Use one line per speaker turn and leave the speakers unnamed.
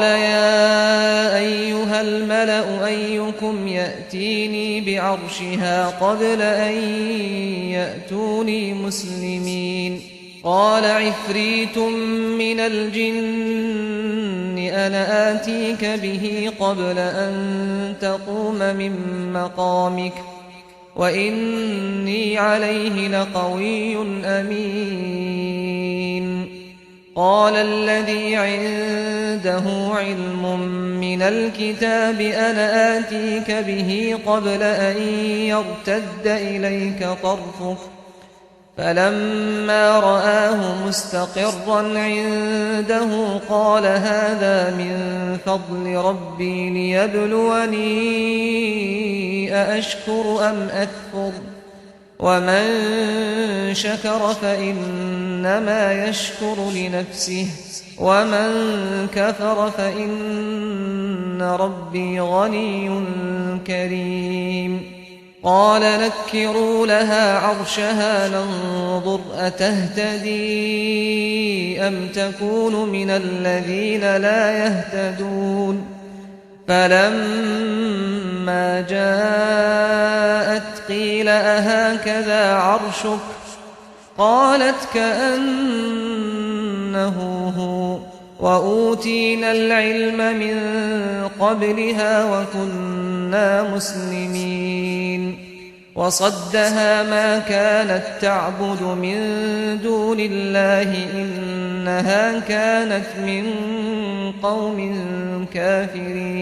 يا أيها الملأ أيكم يأتيني بعرشها قبل أن يأتوني مسلمين قال عفريت من الجن أنا آتيك به قبل أن تقوم من مقامك وإني عليه لقوي أمين قال الذي عنده علم من الكتاب أنا آتيك به قبل أن يرتد إليك طرفك فلما رآه مستقرا عنده قال هذا من فضل ربي ليبلوني أأشكر أم أكفر ومن شكر فإنما يشكر لنفسه ومن كفر فإن ربي غني كريم قال نكروا لها عرشها ننظر أتهتدي أم تكون من الذين لا يهتدون فلما جاءت قيل أهكذا عرشك قالت كأنه هو وأوتينا العلم من قبلها وكنا مسلمين وصدها ما كانت تعبد من دون الله إنها كانت من قوم كافرين